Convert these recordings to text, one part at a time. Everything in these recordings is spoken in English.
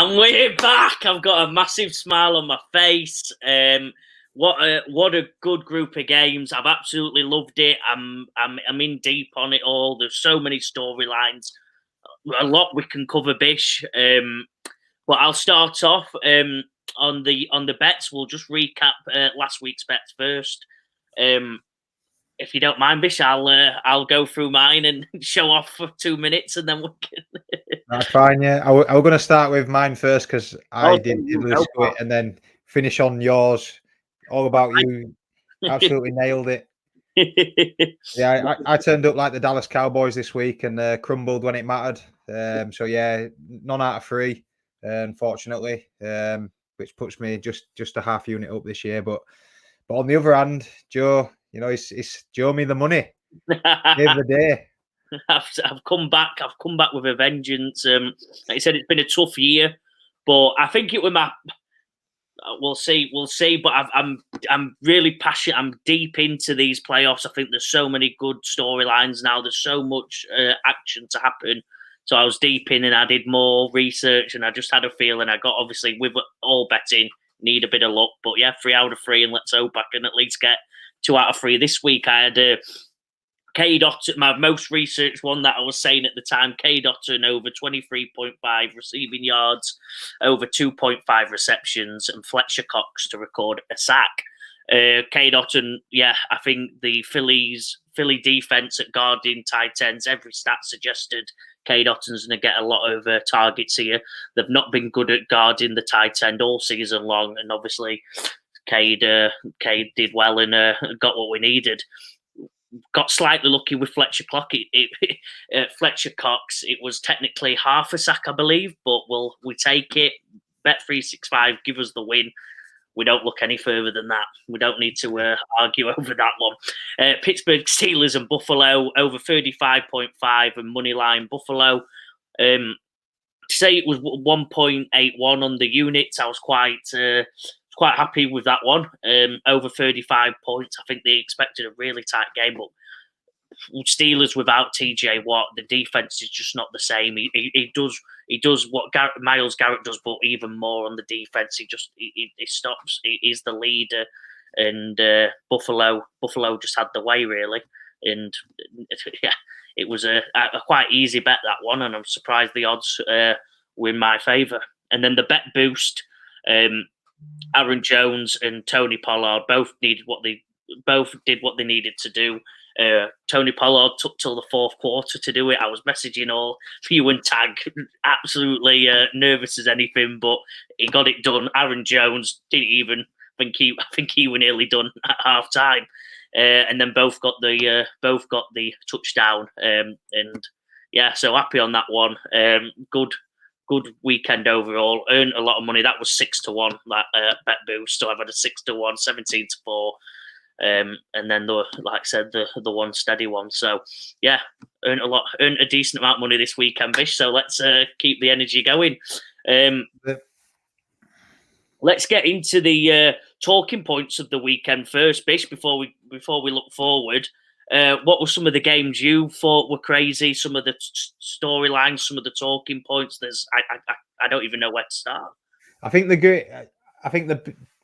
And we're back. I've got a massive smile on my face. What a good group of games. I've absolutely loved it. I'm in deep on it all. There's so many storylines. A lot we can cover, Bish. But I'll start off on the bets. We'll just recap last week's bets first. If you don't mind, Bish, I'll go through mine and show off for 2 minutes, and then we can. That's fine. Yeah, I was going to start with mine first because I did lose to it, and then finish on yours. All about you. Absolutely nailed it. Yeah, I turned up like the Dallas Cowboys this week and crumbled when it mattered. So yeah, none out of 3, unfortunately, which puts me just a half unit up this year. But on the other hand, Joe, it's Joe me the money. Save the day. I've come back. I've come back with a vengeance. Like I said, it's been a tough year, but I think it was my. We'll see. But I'm really passionate. I'm deep into these playoffs. I think there's so many good storylines now. There's so much action to happen. So I was deep in, and I did more research, and I just had a feeling. I got, obviously, with all betting, need a bit of luck. But yeah, 3 out of 3, and let's hope I can at least get 2 out of 3 this week. I had K. Dotton, my most researched one that I was saying at the time, K. Dotton over 23.5 receiving yards, over 2.5 receptions, and Fletcher Cox to record a sack. K. Dotton, yeah, I think the Philly defense at guarding tight ends, every stat suggested K. Dotton's going to get a lot of targets here. They've not been good at guarding the tight end all season long, and obviously Cade did well and got what we needed. Got slightly lucky with Fletcher Cox. Fletcher Cox. It was technically half a sack, I believe, but we take it. Bet365 give us the win. We don't look any further than that. We don't need to argue over that one. Pittsburgh Steelers and Buffalo over 35.5 and moneyline Buffalo. To say it was 1.81 on the units, I was quite happy with that one. Over 35 points. I think they expected a really tight game, but Steelers without TJ Watt, the defense is just not the same. He does what Myles Garrett does, but even more on the defense. He stops. He's the leader, and Buffalo just had the way really, and yeah, it was a quite easy bet, that one, and I'm surprised the odds were in my favour. And then the bet boost. Aaron Jones and Tony Pollard both did what they needed to do. Tony Pollard took till the 4th quarter to do it. I was messaging all you and Tag, absolutely nervous as anything, but he got it done. Aaron Jones didn't even think he was nearly done at half time, and then both got the touchdown. And yeah, so happy on that one. Good weekend overall. Earned a lot of money. That was 6-1. That bet boost. So I've had a 6-1, 17-4, and then like I said, the one steady one. So yeah, earned a decent amount of money this weekend, Bish. So let's keep the energy going. Let's get into the talking points of the weekend first, Bish. Before we look forward. What were some of the games you thought were crazy? Some of the storylines, some of the talking points. I don't even know where to start. I think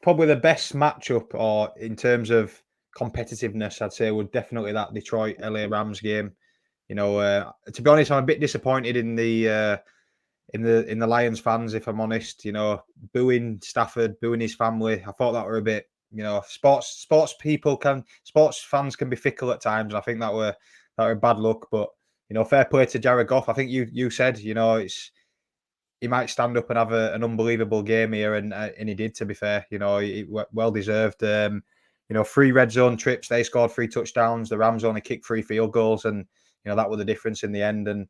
probably the best matchup, or in terms of competitiveness, I'd say would definitely that Detroit LA Rams game. To be honest, I'm a bit disappointed in the Lions fans, if I'm honest. Booing Stafford, booing his family. I thought that were a bit. Sports fans can be fickle at times, and I think that were bad luck. But fair play to Jared Goff. I think you said he might stand up and have an unbelievable game here, and he did. To be fair, he well deserved. 3 red zone trips. They scored 3 touchdowns. The Rams only kicked 3 field goals, and that was the difference in the end. And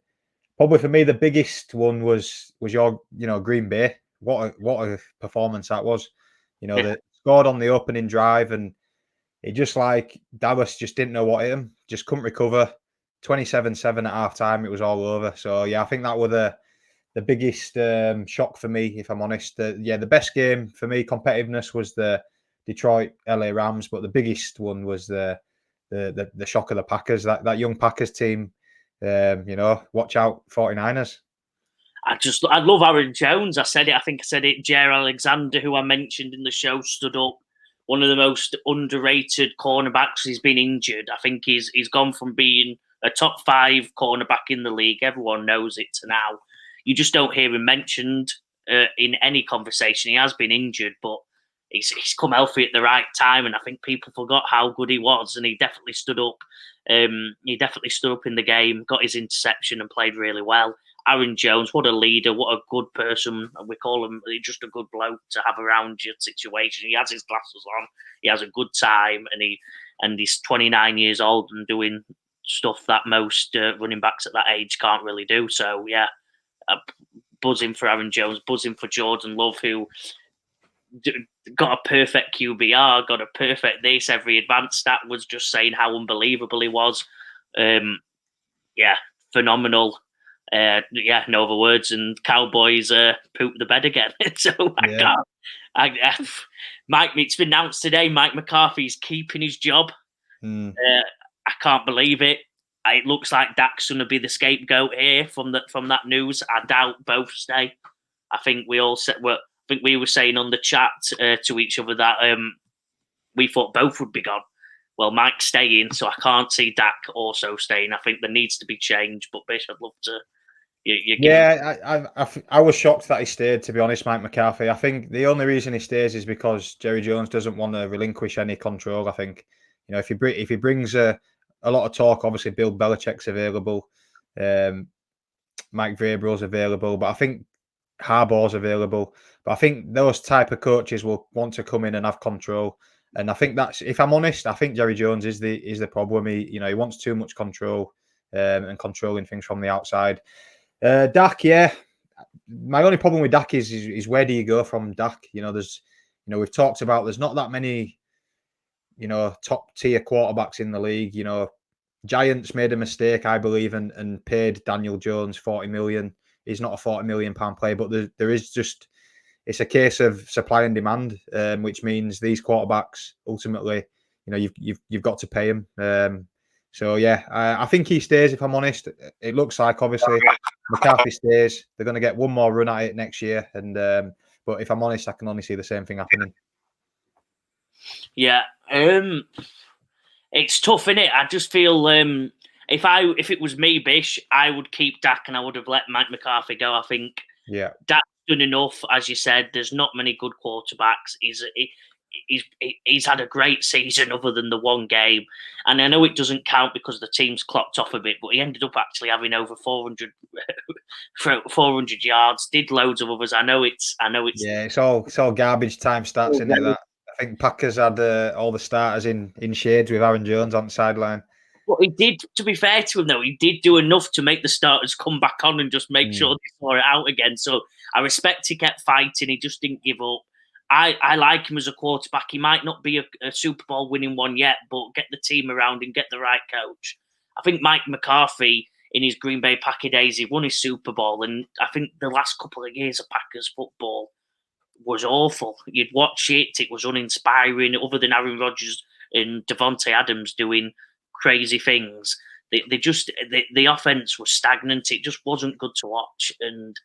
probably for me, the biggest one was your Green Bay. What a performance that was. They scored on the opening drive, and it just like Dallas just didn't know what hit them. Just couldn't recover. 27-7 at half time. It was all over. So yeah, I think that was the biggest shock for me, if I'm honest. The best game for me, competitiveness, was the Detroit LA Rams, but the biggest one was the shock of the Packers. That young Packers team. Watch out, 49ers. I love Aaron Jones. I said it. I think I said it. Jair Alexander, who I mentioned in the show, stood up. One of the most underrated cornerbacks. He's been injured. I think he's gone from being a top 5 cornerback in the league. Everyone knows it to now. You just don't hear him mentioned in any conversation. He has been injured, but he's come healthy at the right time, and I think people forgot how good he was, and he definitely stood up. He definitely stood up in the game, got his interception, and played really well. Aaron Jones, what a leader, what a good person. We call him just a good bloke to have around your situation. He has his glasses on, he has a good time, and he's 29 years old and doing stuff that most running backs at that age can't really do. So, yeah, buzzing for Aaron Jones, buzzing for Jordan Love, who got a perfect QBR, got a perfect this. Every advanced stat was just saying how unbelievable he was. Yeah, phenomenal. No other words. And Cowboys pooped the bed again. So it's been announced today. Mike McCarthy's keeping his job. I can't believe it. It looks like Dak's going to be the scapegoat here from that news. I doubt both stay. I think we all said. I think we were saying on the chat to each other that we thought both would be gone. Well, Mike's staying, so I can't see Dak also staying. I think there needs to be change. But Bish, I'd love to. I was shocked that he stayed, to be honest, Mike McCarthy. I think the only reason he stays is because Jerry Jones doesn't want to relinquish any control. I think, if he brings a lot of talk, obviously Bill Belichick's available, Mike Vrabel's available, but I think Harbaugh's available. But I think those type of coaches will want to come in and have control. And I think that's, if I'm honest, I think Jerry Jones is the problem. He wants too much control and controlling things from the outside. Dak, yeah. My only problem with Dak is where do you go from Dak? We've talked about there's not that many, top tier quarterbacks in the league. Giants made a mistake, I believe, and paid Daniel Jones $40 million. He's not a £40 million player, but there is just, it's a case of supply and demand, which means these quarterbacks ultimately, you've got to pay them. So yeah, I think he stays. If I'm honest, it looks like obviously McCarthy stays. They're going to get one more run at it next year, and but if I'm honest, I can only see the same thing happening. Yeah, it's tough, innit? I just feel if it was me, Bish, I would keep Dak and I would have let Mike McCarthy go. I think Dak's done enough, as you said. There's not many good quarterbacks. He's had a great season other than the one game, and I know it doesn't count because the team's clocked off a bit, but he ended up actually having over 400 yards, did loads of others. I know it's it's all garbage time stats, isn't it? That I think Packers had all the starters in shades with Aaron Jones on the sideline. But he did, to be fair to him though, he did do enough to make the starters come back on and just make sure they saw it out again. So I respect he kept fighting. He just didn't give up. I like him as a quarterback. He might not be a Super Bowl winning one yet, but get the team around and get the right coach. I think Mike McCarthy, in his Green Bay Packer days, he won his Super Bowl. And I think the last couple of years of Packers football was awful. You'd watch it. It was uninspiring, other than Aaron Rodgers and Devontae Adams doing crazy things. The offense was stagnant. It just wasn't good to watch. And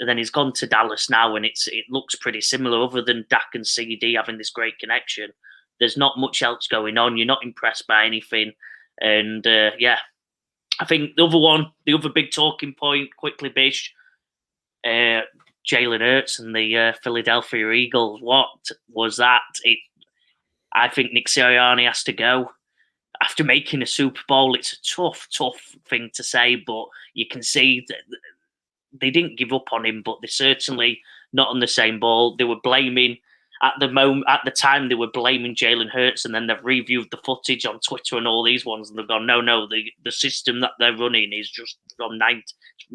then he's gone to Dallas now, and it looks pretty similar. Other than Dak and CD having this great connection, there's not much else going on. You're not impressed by anything, and I think the other big talking point, quickly, Bish, Jalen Hurts and the Philadelphia Eagles. What was that? I think Nick Sirianni has to go. After making a Super Bowl, it's a tough thing to say, but you can see that they didn't give up on him, but they're certainly not on the same ball. They were blaming, at the time, they were blaming Jalen Hurts, and then they've reviewed the footage on Twitter and all these ones, and they've gone, no, the system that they're running is just from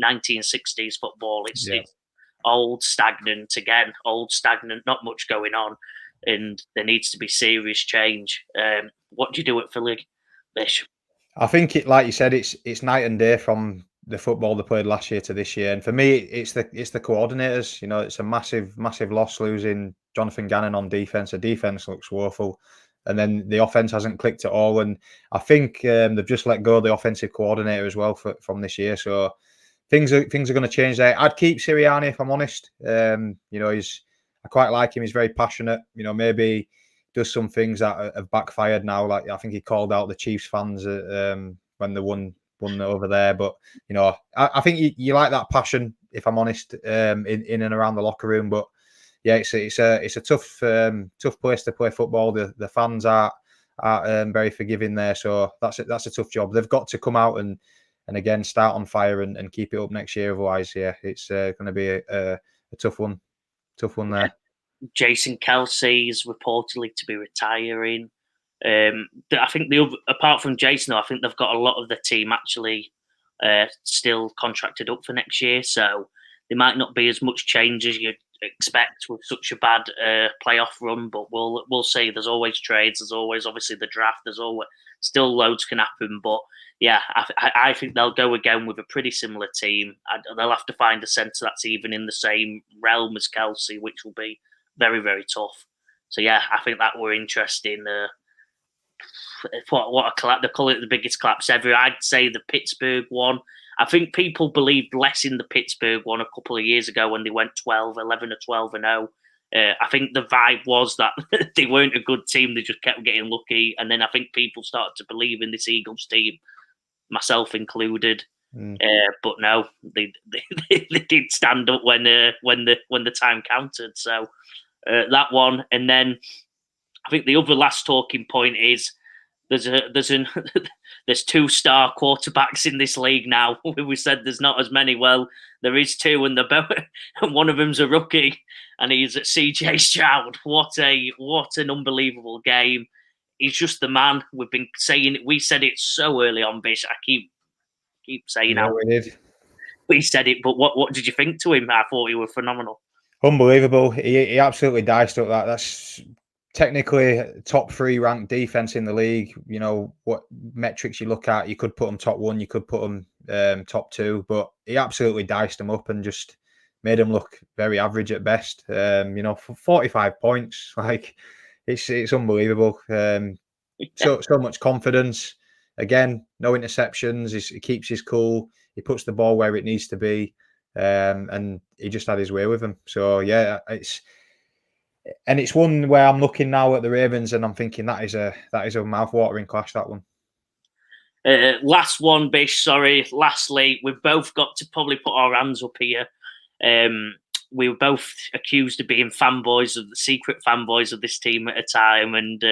1960s football. It's old, stagnant, not much going on, and there needs to be serious change. What do you do at Philly, Bish? I think like you said, it's night and day from the football they played last year to this year. And for me, it's the coordinators. It's a massive loss losing Jonathan Gannon on defense. The defense looks woeful, and then the offense hasn't clicked at all. And I think they've just let go of the offensive coordinator as well from this year. So things are going to change there. I'd keep Sirianni if I'm honest. I quite like him. He's very passionate. Maybe does some things that have backfired now. Like I think he called out the Chiefs fans when they won over there. But I think you like that passion, if I'm honest, in and around the locker room. But yeah, it's a tough place to play football. The fans are very forgiving there, so that's a tough job. They've got to come out and again start on fire and keep it up next year. Otherwise, yeah, it's going to be a tough one. Tough one there. Jason Kelsey's reportedly to be retiring. I think apart from Jason, I think they've got a lot of the team actually still contracted up for next year, so there might not be as much change as you'd expect with such a bad playoff run. But we'll see. There's always trades. There's always obviously the draft. There's always still loads can happen. But yeah, I think they'll go again with a pretty similar team. They'll have to find a centre that's even in the same realm as Kelsey, which will be very, very tough. So yeah, I think that were interesting. What a collapse! They call it the biggest collapse ever. I'd say the Pittsburgh one. I think people believed less in the Pittsburgh one a couple of years ago when they went 11 or 12 and 0. I think the vibe was that they weren't a good team. They just kept getting lucky, and then I think people started to believe in this Eagles team, myself included. But no, they did stand up when the time counted. So that one, and then I think the other last talking point is there's 2-star quarterbacks in this league now. We said there's not as many. Well, there is 2, and and one of them's a rookie, and he's at CJ Stroud. What an unbelievable game! He's just the man. We've been saying it. We said it so early on, Bish. I keep saying yeah, we said it. But what did you think to him? I thought he was phenomenal. Unbelievable. He absolutely diced up that. That's technically top 3 ranked defense in the league. What metrics you look at, you could put them top 1, you could put them top 2, but he absolutely diced them up and just made them look very average at best. For 45 points, like it's unbelievable. So much confidence. Again, no interceptions. He keeps his cool. He puts the ball where it needs to be, and he just had his way with him. So yeah, it's one where I'm looking now at the Ravens and I'm thinking that is a mouth-watering clash, that one. Last one, Bish. Sorry. Lastly, we've both got to probably put our hands up here. We were both accused of being secret fanboys of this team at a time, and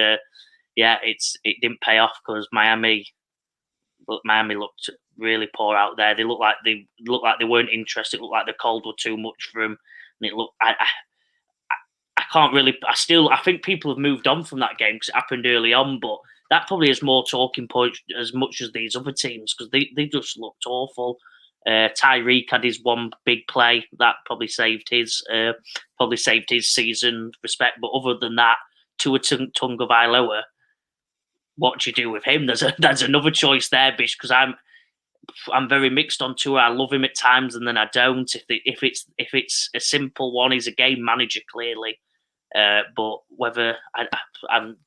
it didn't pay off because Miami looked really poor out there. They looked like they weren't interested. It looked like the cold were too much for them, and it looked. I can't really. I think people have moved on from that game because it happened early on, but that probably is more talking points as much as these other teams because they just looked awful. Tyreek had his one big play that probably saved his season respect. But other than that, Tua Tagovailoa, what do you do with him? There's another choice there, Bish, because I'm very mixed on Tua. I love him at times, and then I don't. If it's a simple one, he's a game manager clearly. But whether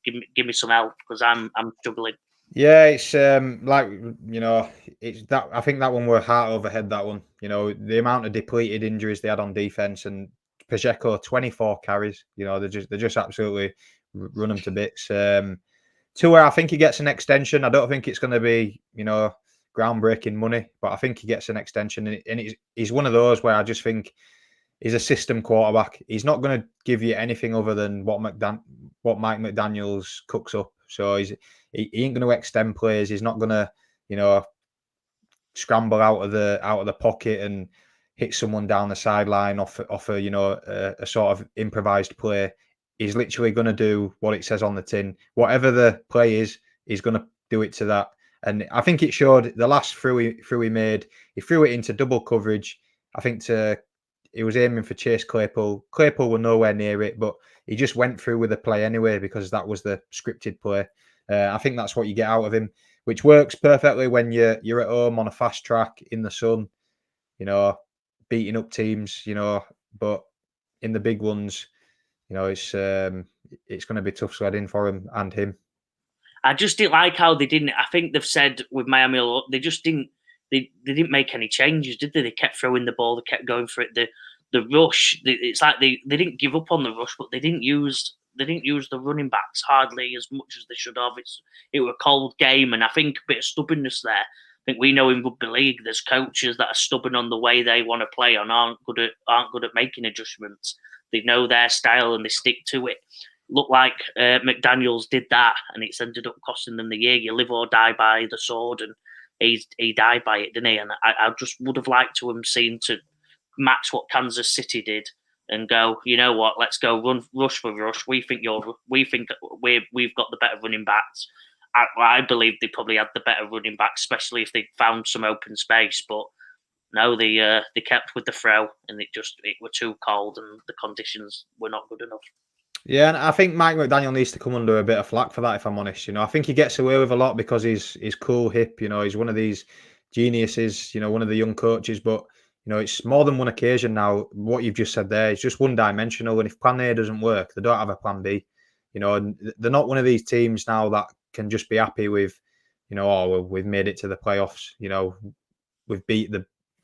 give me some help because I'm struggling. Yeah, it's it's that. I think that one were heart over head. That one, the amount of depleted injuries they had on defense, and Pacheco 24 carries. They just absolutely run them to bits. Tua, I think he gets an extension. I don't think it's going to be groundbreaking money, but I think he gets an extension, and he's one of those where I just think he's a system quarterback. He's not going to give you anything other than what Mike McDaniels cooks up. So he ain't going to extend plays. He's not going to scramble out of the pocket and hit someone down the sideline off a sort of improvised play. He's literally going to do what it says on the tin. Whatever the play is, he's going to do it to that. And I think it showed the last throw he made. He threw it into double coverage. I think he was aiming for Chase Claypool. Claypool were nowhere near it, but he just went through with the play anyway because that was the scripted play. I think that's what you get out of him, which works perfectly when you're at home on a fast track in the sun, beating up teams, but in the big ones, it's going to be tough sledding for him and him. I just didn't like how they didn't. I think they've said with Miami, they they didn't make any changes, did they? They kept throwing the ball, they kept going for it. The rush, it's like they didn't give up on the rush, but they didn't use the running backs hardly as much as they should have. It was a cold game, and I think a bit of stubbornness there. I think we know in rugby league there's coaches that are stubborn on the way they want to play and aren't good at making adjustments. They know their style and they stick to it. Looked like McDaniels did that, and it's ended up costing them the year. You live or die by the sword, and he died by it, didn't he? And I just would have liked to have seen to match what Kansas City did and go, you know what, let's go rush for rush. We think we've got the better running backs. I believe they probably had the better running back, especially if they found some open space. But no, they kept with the throw, and it were too cold, and the conditions were not good enough. Yeah, and I think Mike McDaniel needs to come under a bit of flack for that, if I'm honest. I think he gets away with a lot because he's cool, hip. He's one of these geniuses. One of the young coaches, but it's more than one occasion now. What you've just said there is just one-dimensional, and if Plan A doesn't work, they don't have a Plan B. And they're not one of these teams now that can just be happy with, oh, we've made it to the playoffs. We've beat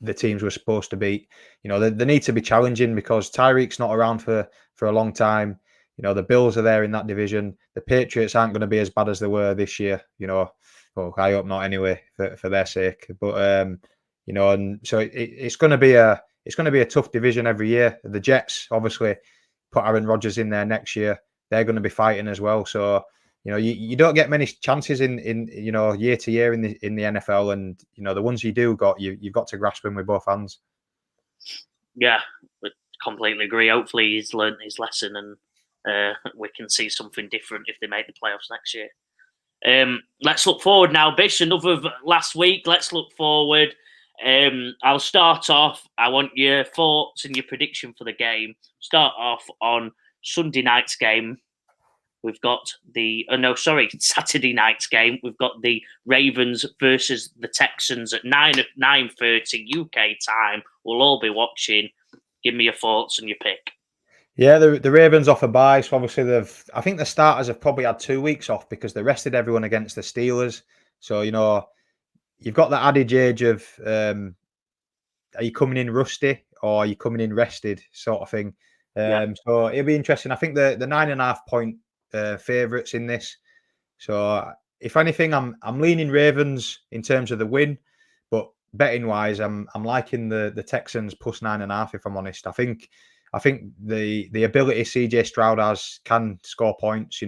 the teams we're supposed to beat. They need to be challenging because Tyreek's not around for a long time. The Bills are there in that division. The Patriots aren't going to be as bad as they were this year. Well, I hope not anyway for their sake. But and so it's going to be a tough division every year. The Jets obviously put Aaron Rodgers in there next year. They're going to be fighting as well. So you don't get many chances in year to year in the NFL, and the ones you do got, you've got to grasp them with both hands. Yeah, I completely agree. Hopefully he's learned his lesson, and we can see something different if they make the playoffs next year. Let's look forward now, Bish. Another last week. Let's look forward. I'll start off. I want your thoughts and your prediction for the game. Start off on Sunday night's game. We've got Saturday night's game. We've got the Ravens versus the Texans at 9:30 UK time. We'll all be watching. Give me your thoughts and your pick. Yeah, the Ravens off a bye, so obviously I think the starters have probably had 2 weeks off because they rested everyone against the Steelers. So you've got that adage age of are you coming in rusty or are you coming in rested, sort of thing. So it'll be interesting. I think the 9.5 point favourites in this. So if anything, I'm leaning Ravens in terms of the win, but betting wise, I'm liking the Texans plus 9.5. If I'm honest, I think the ability CJ Stroud has can score points.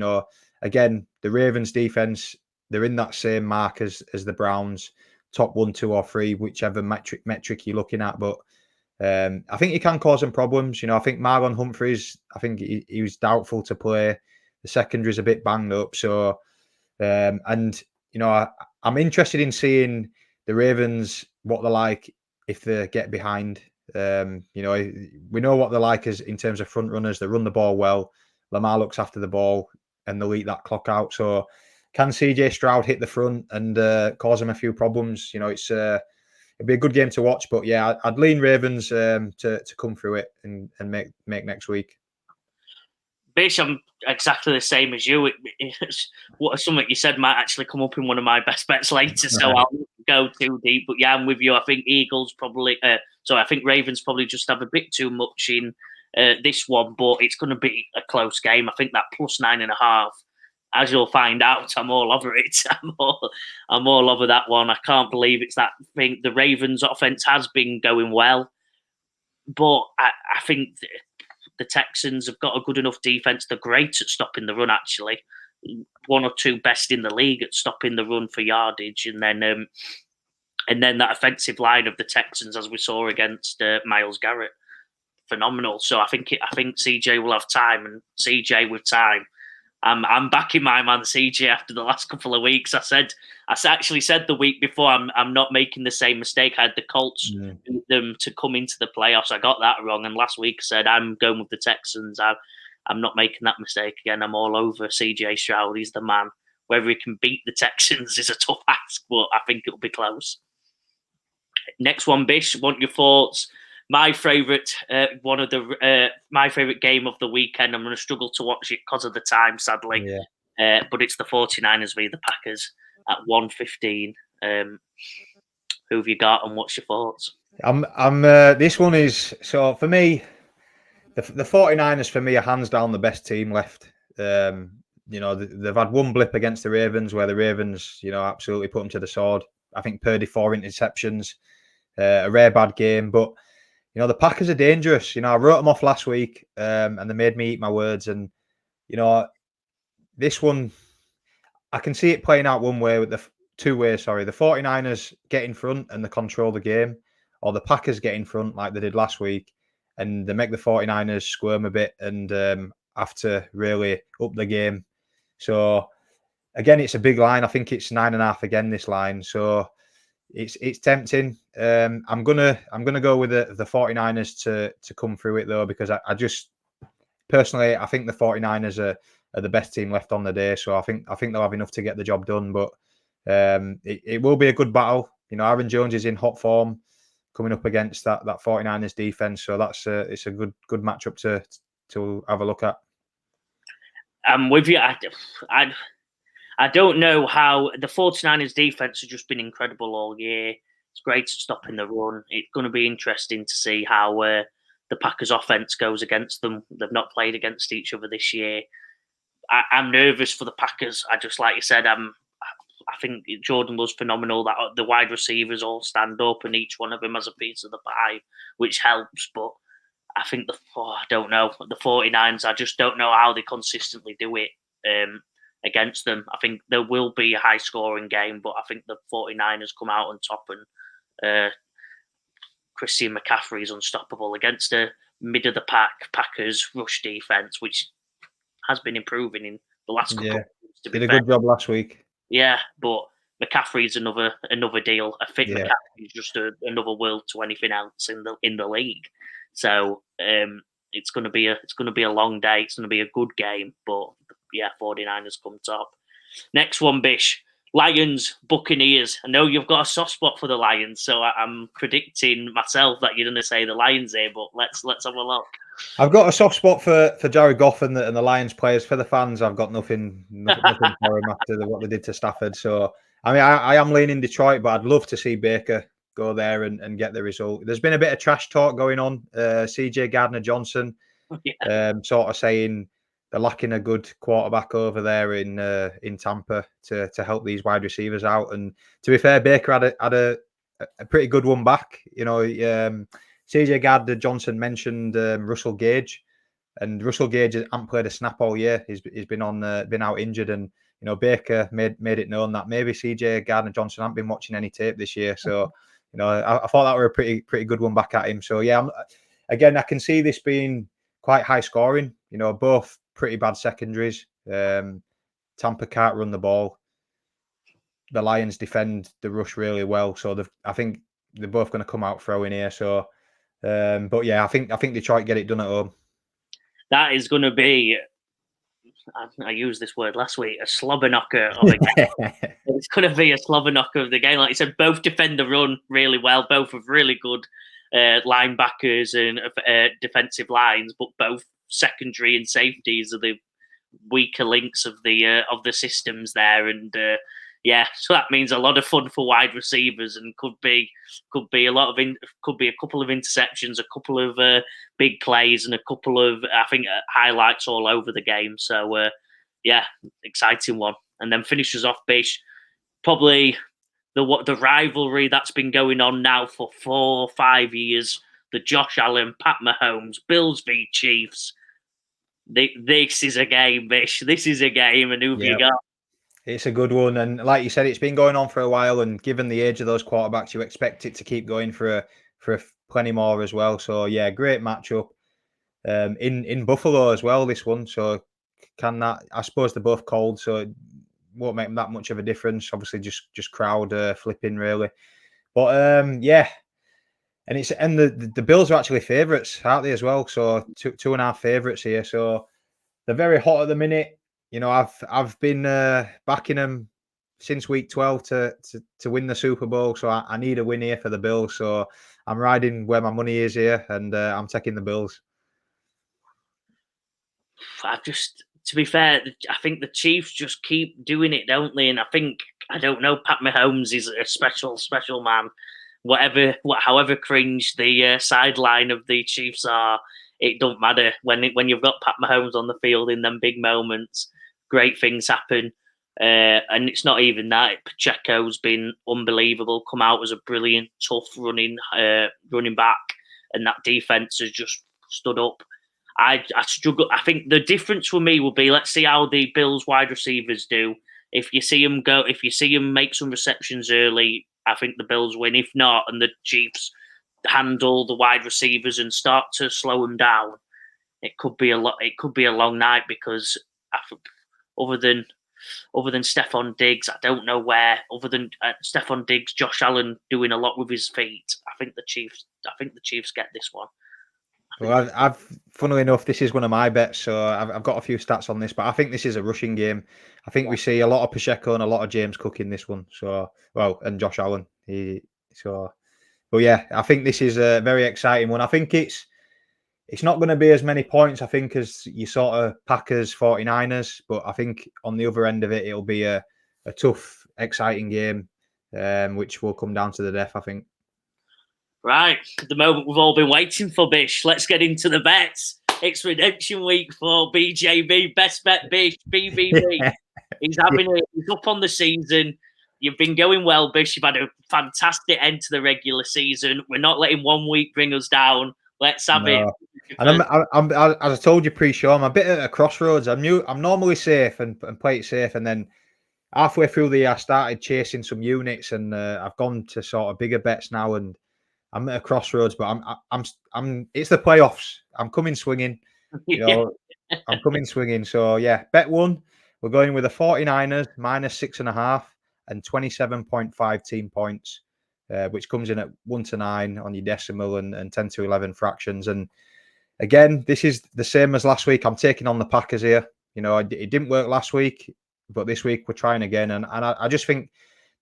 Again, the Ravens defense, they're in that same mark as the Browns, top 1, 2, or 3, whichever metric you're looking at. But I think he can cause some problems. I think Marlon Humphreys, I think he was doubtful to play. The secondary's a bit banged up. So, I'm interested in seeing the Ravens, what they're like if they get behind. We know what they're like as in terms of front runners. They run the ball well. Lamar looks after the ball and they'll eat that clock out. So can CJ Stroud hit the front and cause them a few problems? It'd be a good game to watch. But yeah, I'd lean Ravens to come through it and make next week. Bish, I'm exactly the same as you. Something you said might actually come up in one of my best bets later, so I'll go too deep. But yeah, I'm with you. I think I think Ravens probably just have a bit too much in this one, but it's going to be a close game. I think that plus 9.5, as you'll find out, I'm all over it. I'm all over that one. I can't believe it's that thing. The Ravens' offense has been going well, but I think the Texans have got a good enough defense. They're great at stopping the run, actually. 1 or 2 best in the league at stopping the run for yardage. And then that offensive line of the Texans, as we saw against Myles Garrett, phenomenal. So I think CJ will have time, and CJ with time. I'm backing my man CJ after the last couple of weeks. I actually said the week before I'm not making the same mistake. I had the Colts them to come into the playoffs. I got that wrong, and last week I said I'm going with the Texans. I'm not making that mistake again. I'm all over CJ Stroud. He's the man. Whether he can beat the Texans is a tough ask, but I think it'll be close. Next one, Bish. Want your thoughts? My favourite, my favourite game of the weekend. I'm going to struggle to watch it because of the time, sadly. Yeah. But it's the 49ers v the Packers at 1:15. Who have you got, and what's your thoughts? This one is, so for me, the 49ers for me are hands down the best team left. They've had one blip against the Ravens where the Ravens, absolutely put them to the sword. I think Purdy 4 interceptions, a rare bad game. But, the Packers are dangerous. I wrote them off last week and they made me eat my words. And, this one, I can see it playing out one way with two ways. Sorry, the 49ers get in front and they control the game, or the Packers get in front like they did last week and they make the 49ers squirm a bit and have to really up the game. So again, it's a big line. I think it's 9.5 again, this line. So it's tempting. I'm gonna go with the 49ers to come through it though, because I just personally I think the 49ers are the best team left on the day. So I think they'll have enough to get the job done. But it will be a good battle. Aaron Jones is in hot form coming up against that 49ers defense. So it's a good matchup to have a look at. I'm with you. I don't know how the 49ers defense has just been incredible all year. It's great at stopping the run. It's going to be interesting to see how the Packers offense goes against them. They've not played against each other this year. I'm nervous for the Packers. like you said, I think Jordan was phenomenal. That the wide receivers all stand up and each one of them has a piece of the pie, which helps. But I think I don't know. The 49ers, I just don't know how they consistently do it against them. I think there will be a high scoring game, but I think the 49ers come out on top, and Christian McCaffrey is unstoppable against the mid of the pack Packers rush defense, which has been improving in the last couple of weeks. Did a good job last week. Yeah, but McCaffrey's another deal. A fit McCaffrey is just another world to anything else in the league. So it's going to be a long day. It's going to be a good game, but 49ers come top. Next one, Bish. Lions, Buccaneers. I know you've got a soft spot for the Lions, so I'm predicting myself that you're going to say the Lions here. But let's have a look. I've got a soft spot for Jared Goff and the Lions players. For the fans, I've got nothing for him after what they did to Stafford. So I mean, I am leaning Detroit, but I'd love to see Baker go there and get the result. There's been a bit of trash talk going on. CJ Gardner-Johnson sort of saying they're lacking a good quarterback over there in Tampa to help these wide receivers out. And to be fair, Baker had a pretty good one back. CJ Gardner-Johnson mentioned Russell Gage, and Russell Gage hasn't played a snap all year. He's been out injured, and Baker made it known that maybe CJ Gardner-Johnson hasn't been watching any tape this year. So I thought that were a pretty good one back at him. So yeah, again, I can see this being quite high scoring. Both pretty bad secondaries. Tampa can't run the ball. The Lions defend the rush really well. So I think they're both going to come out throwing here. So, but yeah, I think Detroit get it done at home. That is going to be. I used this word last week. A slobber knocker of a game. It's going to be a slobber knocker of the game. Like you said, both defend the run really well. Both have really good linebackers and defensive lines, but both secondary and safeties are the weaker links of the systems there. And so that means a lot of fun for wide receivers, and could be a couple of interceptions, a couple of big plays, and a couple of highlights all over the game. So exciting one. And then finishes off Bish, probably the rivalry that's been going on now for 4 or 5 years. The Josh Allen, Pat Mahomes, Bills v Chiefs. This is a game, Bish. This is a game, and who've you got? It's a good one, and like you said, it's been going on for a while. And given the age of those quarterbacks, you expect it to keep going for plenty more as well. So yeah, great matchup. In Buffalo as well, this one. So I suppose they're both cold, so it won't make that much of a difference. Obviously, just crowd flipping really. But and the Bills are actually favourites, aren't they as well? So 2.5 favourites here. So they're very hot at the minute. I've been backing them since week 12 to win the Super Bowl. So I need a win here for the Bills. So I'm riding where my money is here, and I'm taking the Bills. To be fair, I think the Chiefs just keep doing it, don't they? And I think I don't know. Pat Mahomes is a special man. However cringe the sideline of the Chiefs are, it don't matter when you've got Pat Mahomes on the field in them big moments. Great things happen, and it's not even that. Pacheco's been unbelievable. Come out as a brilliant, tough running back, and that defense has just stood up. I struggle. I think the difference for me will be, let's see how the Bills wide receivers do. If you see them make some receptions early, I think the Bills win. If not, and the Chiefs handle the wide receivers and start to slow them down, it could be a lot. It could be a long night because other than Stephon Diggs, I don't know where. Other than Stephon Diggs, Josh Allen doing a lot with his feet. I think the Chiefs get this one. Well, I've funnily enough, this is one of my bets, so I've got a few stats on this, but I think this is a rushing game. I think we see a lot of Pacheco and a lot of James Cook in this one. So, and Josh Allen. But yeah, I think this is a very exciting one. I think it's not going to be as many points, I think, as you sort of Packers 49ers, but I think on the other end of it, it'll be a tough, exciting game, which will come down to the death, I think. Right, the moment we've all been waiting for, Bish. Let's get into the bets. It's redemption week for BJB, best bet Bish, BBB. Yeah. He's up on the season. You've been going well, Bish. You've had a fantastic end to the regular season. We're not letting 1 week bring us down. Let's have it. And I'm, as I told you pre-show, I'm a bit at a crossroads. I'm normally safe and play it safe, and then halfway through the year, I started chasing some units, and I've gone to sort of bigger bets now, and I'm at a crossroads, but I'm. It's the playoffs. I'm coming swinging. I'm coming swinging. So yeah, bet one. We're going with the 49ers minus 6.5 and 27.5 team points, which comes in at 1 to 9 on your decimal and 10 to 11 fractions. And again, this is the same as last week. I'm taking on the Packers here. It didn't work last week, but this week we're trying again. And I just think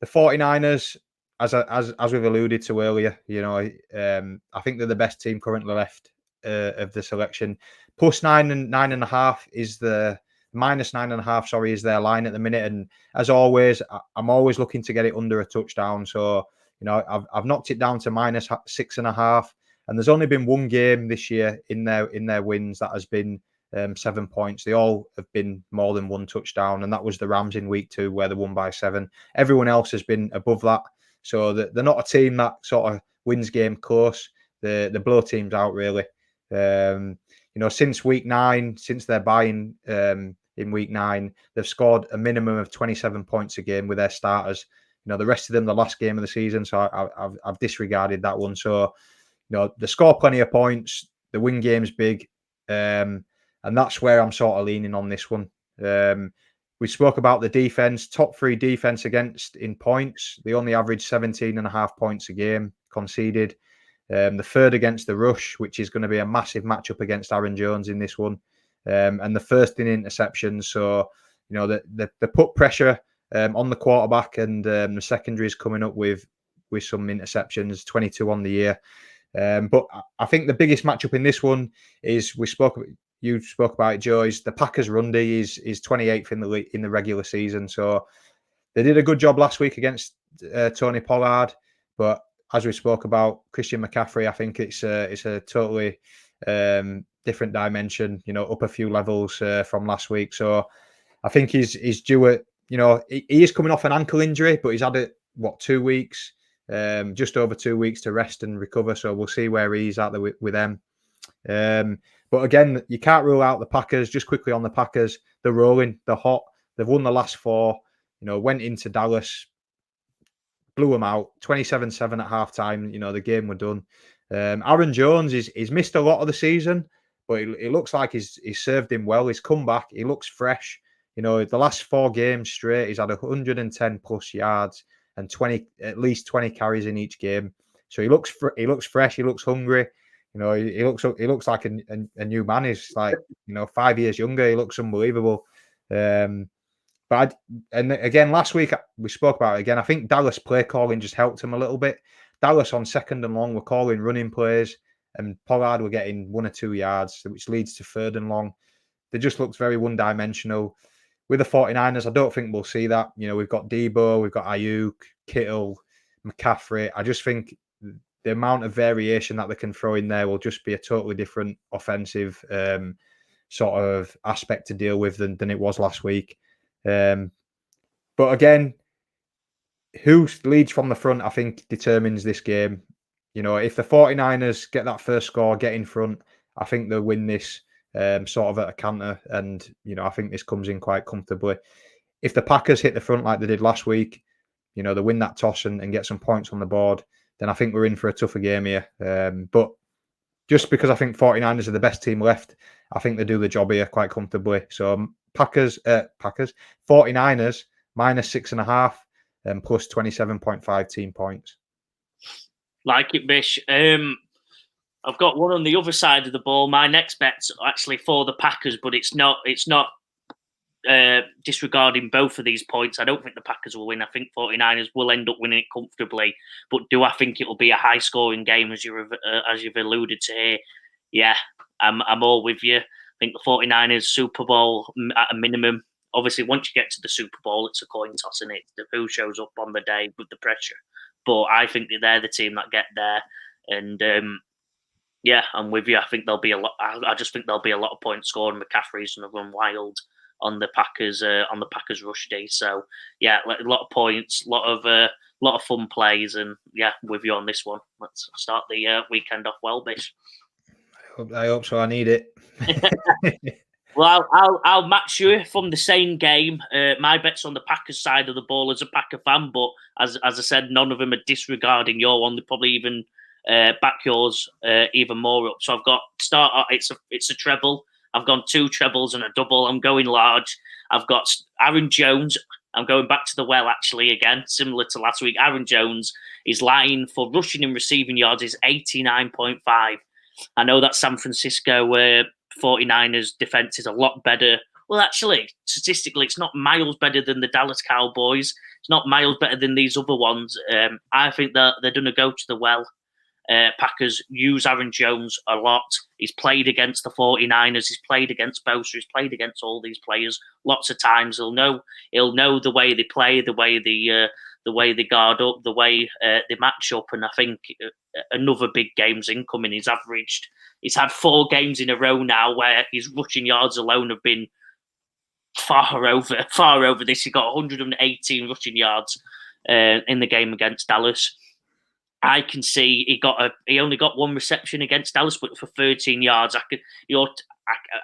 the 49ers. As we've alluded to earlier, I think they're the best team currently left of the selection. Plus 9.5 is the minus 9.5. Sorry, is their line at the minute. And as always, I'm always looking to get it under a touchdown. So I've knocked it down to minus 6.5. And there's only been one game this year in their wins that has been 7 points. They all have been more than one touchdown, and that was the Rams in week 2 where they won by 7. Everyone else has been above that. So they're not a team that sort of wins game close. They blow teams out, really. Since week 9, since they're buying in week 9, they've scored a minimum of 27 points a game with their starters. The rest of them, the last game of the season. So I've disregarded that one. So, they score plenty of points. The win game's big. And that's where I'm sort of leaning on this one. We spoke about the defense, top 3 defense against in points. They only average 17.5 points a game conceded. The third against the rush, which is going to be a massive matchup against Aaron Jones in this one. And the first in interceptions. So, they put pressure on the quarterback, and the secondary is coming up with some interceptions, 22 on the year. But I think the biggest matchup in this one is you spoke about it, Joe, is the Packers' run D is 28th in the regular season. So they did a good job last week against Tony Pollard. But as we spoke about, Christian McCaffrey, I think it's a totally different dimension, up a few levels from last week. So I think he's due at, he is coming off an ankle injury, but he's had it, 2 weeks, just over 2 weeks to rest and recover. So we'll see where he's at with them. But again, you can't rule out the Packers. Just quickly on the Packers, they're rolling, they're hot. They've won the last 4. Went into Dallas, blew them out, 27-7 at halftime. The game were done. Aaron Jones he's missed a lot of the season, but it looks like he's served him well. He's come back. He looks fresh. The last 4 games straight, he's had 110 plus yards and at least 20 carries in each game. So he looks fresh. He looks hungry. He looks like a new man. He's like 5 years younger. He looks unbelievable. And again, last week we spoke about it again. I think Dallas play calling just helped him a little bit. Dallas on 2nd and long were calling running plays, and Pollard were getting 1 or 2 yards, which leads to 3rd and long. They just looked very one-dimensional. with the 49ers, I don't think we'll see that. We've got Debo, we've got Ayuk, Kittle, McCaffrey. I just think the amount of variation that they can throw in there will just be a totally different offensive sort of aspect to deal with than it was last week. But again, who leads from the front, I think, determines this game. If the 49ers get that first score, get in front, I think they'll win this sort of at a canter. And, I think this comes in quite comfortably. If the Packers hit the front like they did last week, they win that toss and get some points on the board, then I think we're in for a tougher game here. But just because I think 49ers are the best team left, I think they do the job here quite comfortably. So 49ers -6.5 and plus 27.5 team points. Like it, Bish. I've got one on the other side of the ball. My next bet's actually for the Packers, but it's not disregarding both of these points. I don't think the Packers will win. I think 49ers will end up winning it comfortably. But do I think it will be a high-scoring game, as you've alluded to here? Yeah, I'm all with you. I think the 49ers Super Bowl at a minimum. Obviously, once you get to the Super Bowl, it's a coin toss, and it's who shows up on the day with the pressure. But I think they're the team that get there, and yeah, I'm with you. I think there'll be a lot. I just think there'll be a lot of points scored. McCaffrey's going to run wild on the Packers rush day. So yeah, a lot of points, a lot of fun plays, and yeah, with you on this one. Let's start the weekend off well, Bish. I hope so. I need it. Well, I'll match you from the same game. My bet's on the Packers side of the ball as a Packer fan, but as I said, none of them are disregarding your one. They probably even back yours even more up. So I've got it's a treble. I've gone 2 trebles and a double. I'm going large. I've got Aaron Jones. I'm going back to the well, actually, again, similar to last week. Aaron Jones, his line for rushing and receiving yards is 89.5. I know that San Francisco 49ers defense is a lot better. Well, actually, statistically, it's not miles better than the Dallas Cowboys. It's not miles better than these other ones. I think that they're going to go to the well. Packers use Aaron Jones a lot. He's played against the 49ers. He's played against Bosa. He's played against all these players lots of times. He'll know the way they play, the way they guard up, the way they match up. And I think another big game's incoming. He's had 4 games in a row now where his rushing yards alone have been far over this. He got 118 rushing yards in the game against Dallas. I can see he only got 1 reception against Dallas, but for 13 yards. I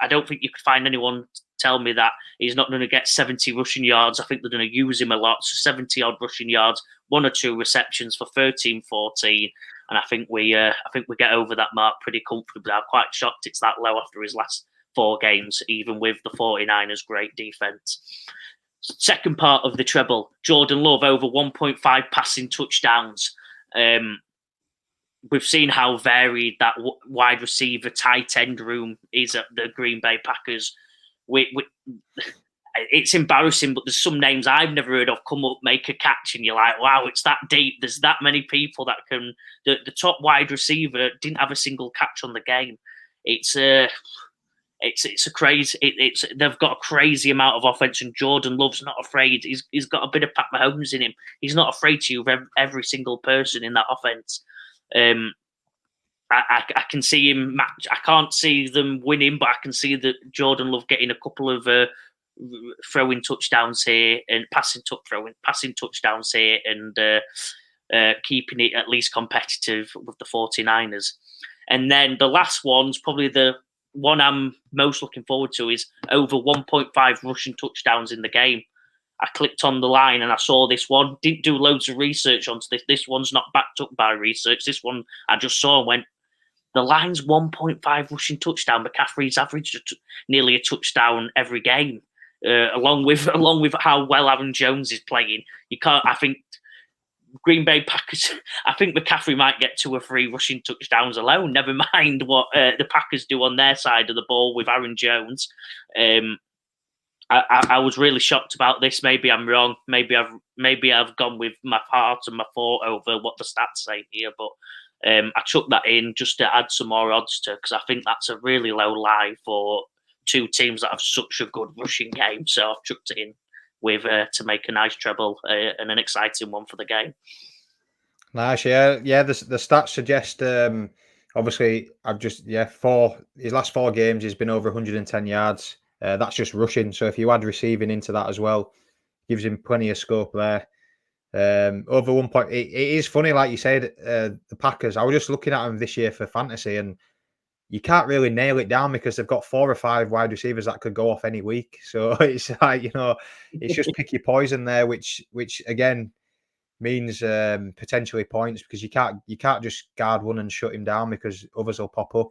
don't think you could find anyone tell me that he's not going to get 70 rushing yards. I think they're going to use him a lot. So 70 odd rushing yards, 1 or 2 receptions for 13-14. And I think we get over that mark pretty comfortably. I'm quite shocked it's that low after his last 4 games, even with the 49ers' great defense. Second part of the treble, Jordan Love over 1.5 passing touchdowns. We've seen how varied that wide receiver tight end room is at the Green Bay Packers. It's embarrassing, but there's some names I've never heard of come up, make a catch, and you're like, wow, it's that deep. There's that many people that can. The top wide receiver didn't have a single catch on the game. It's a crazy. They've got a crazy amount of offense, and Jordan Love's not afraid. He's got a bit of Pat Mahomes in him. He's not afraid to use every single person in that offense. I can see him match. I can't see them winning, but I can see that Jordan Love getting a couple of throwing touchdowns here and passing touchdowns here, and keeping it at least competitive with the 49ers. And then the last one's probably the one I'm most looking forward to is over 1.5 rushing touchdowns in the game. I clicked on the line and I saw this one. Didn't do loads of research onto this. This one's not backed up by research. This one I just saw and went, the line's 1.5 rushing touchdown. McCaffrey's averaged nearly a touchdown every game. Along with how well Aaron Jones is playing, you can't. I think Green Bay Packers. I think McCaffrey might get 2 or 3 rushing touchdowns alone. Never mind what the Packers do on their side of the ball with Aaron Jones. I was really shocked about this. Maybe I'm wrong. Maybe I've gone with my heart and my thought over what the stats say here. But I chucked that in just to add some more odds to, because I think that's a really low lie for two teams that have such a good rushing game. So I've chucked it in with to make a nice treble and an exciting one for the game. Nice, yeah. The stats suggest. Obviously, for his last 4 games, he's been over 110 yards. That's just rushing. So if you add receiving into that as well, gives him plenty of scope there. Over 1 point, it is funny, like you said, the Packers. I was just looking at them this year for fantasy, and you can't really nail it down because they've got 4 or 5 wide receivers that could go off any week. So it's like, it's just pick your poison there, which again means potentially points, because you can't just guard one and shut him down because others will pop up.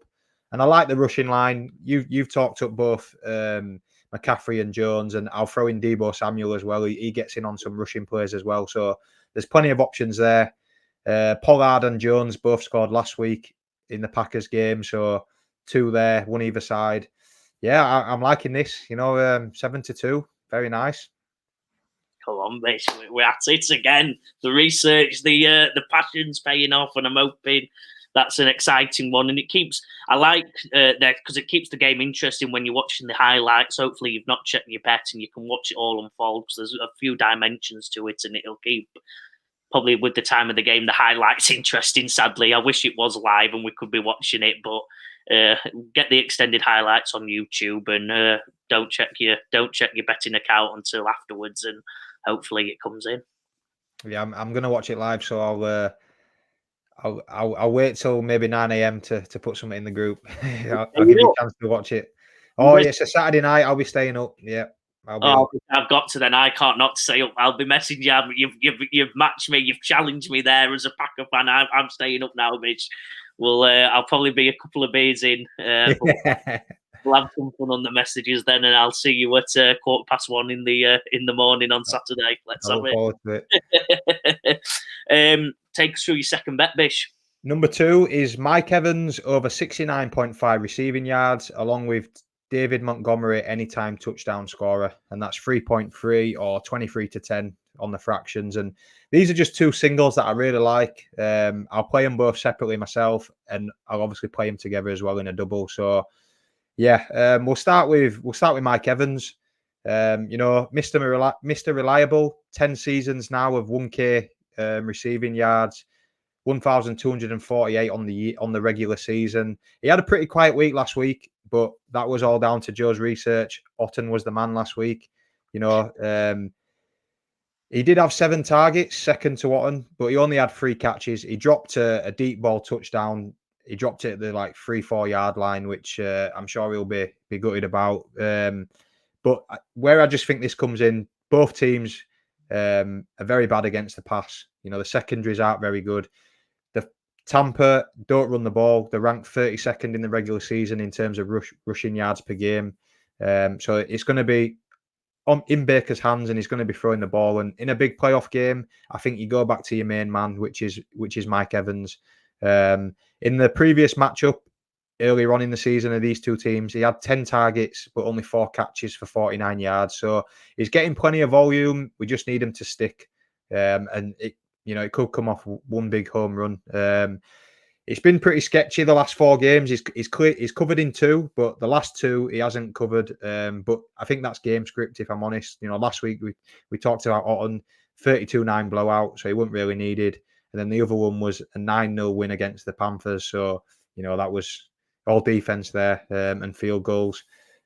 And I like the rushing line. You've talked up both McCaffrey and Jones, and I'll throw in Deebo Samuel as well. He gets in on some rushing plays as well. So there's plenty of options there. Pollard and Jones both scored last week in the Packers game, so 2 there, 1 either side. Yeah, I'm liking this. 7-2, very nice. Come on, Bish, we're at it again. The research, the passion's paying off, and I'm hoping that's an exciting one. And I like that because it keeps the game interesting when you're watching the highlights. Hopefully, you've not checked your bet and you can watch it all unfold, because there's a few dimensions to it, and it'll keep, probably with the time of the game, the highlights interesting. Sadly, I wish it was live and we could be watching it, but get the extended highlights on YouTube, and don't check your betting account until afterwards, and hopefully it comes in. Yeah, I'm gonna watch it live, so I'll wait till maybe 9 a.m. to put something in the group. I'll give you a chance to watch it. Oh, it's a Saturday night. I'll be staying up. Yeah. I've got to then. I can't not stay up. I'll be messaging you. You've matched me. You've challenged me there as a Packer fan. I'm staying up now, Mitch. I'll probably be a couple of beers in. We'll have some fun on the messages then, and I'll see you at 1:15 in the morning on Saturday. Let's have it. Take us through your second bet, Bish. Number 2 is Mike Evans over 69.5 receiving yards, along with David Montgomery anytime touchdown scorer, and that's 3.3 or 23-10 on the fractions. And these are just 2 singles that I really like. I'll play them both separately myself, and I'll obviously play them together as well in a double. So yeah, we'll start with Mike Evans. Mr. Reliable, 10 seasons now of 1K receiving yards, 1,248 on the regular season. He had a pretty quiet week last week, but that was all down to Joe's research. Otton was the man last week. He did have 7 targets, second to Otton, but he only had 3 catches. He dropped a deep ball touchdown. He dropped it at the 3-4 yard line, which I'm sure he'll be gutted about. But where I just think this comes in, both teams are very bad against the pass. The secondaries aren't very good. The Tampa don't run the ball. They're ranked 32nd in the regular season in terms of rushing yards per game. So it's going to be in Baker's hands, and he's going to be throwing the ball. And in a big playoff game, I think you go back to your main man, which is Mike Evans. In the previous matchup earlier on in the season of these 2 teams, he had 10 targets but only 4 catches for 49 yards. So he's getting plenty of volume. We just need him to stick, and it could come off one big home run. It's been pretty sketchy the last 4 games. He's covered in 2, but the last 2 he hasn't covered. But I think that's game script, if I'm honest. Last week we talked about Otton, 32-9 blowout, so he wasn't really needed. And then the other one was a 9-0 win against the Panthers. So, that was all defense there, and field goals.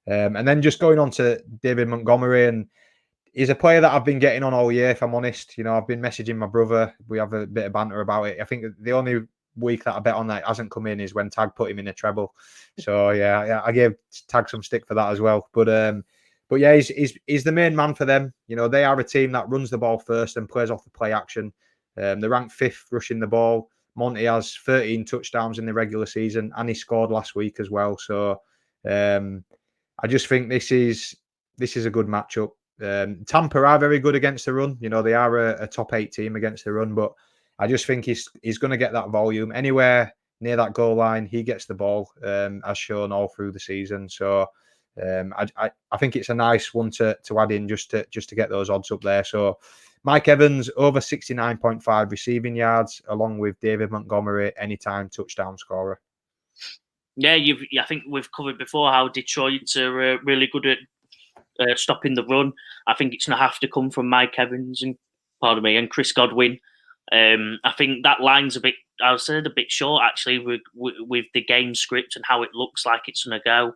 And then just going on to David Montgomery, and he's a player that I've been getting on all year, if I'm honest. I've been messaging my brother. We have a bit of banter about it. I think the only week that I bet on that hasn't come in is when Tag put him in a treble. So yeah, I gave Tag some stick for that as well. But yeah, he's the main man for them. They are a team that runs the ball first and plays off the play action. They're ranked 5th rushing the ball. Monty has 13 touchdowns in the regular season, and he scored last week as well. So I just think this is a good matchup. Tampa are very good against the run. They are a top 8 team against the run, but I just think he's going to get that volume anywhere near that goal line. He gets the ball, as shown all through the season. So I think it's a nice one to add in just to get those odds up there. So Mike Evans over 69.5 receiving yards, along with David Montgomery anytime touchdown scorer. Yeah, I think we've covered before how Detroit are really good at stopping the run. I think it's going to have to come from Mike Evans and Chris Godwin. I think that line's a bit, I was saying, a bit short actually with the game script and how it looks like it's going to go.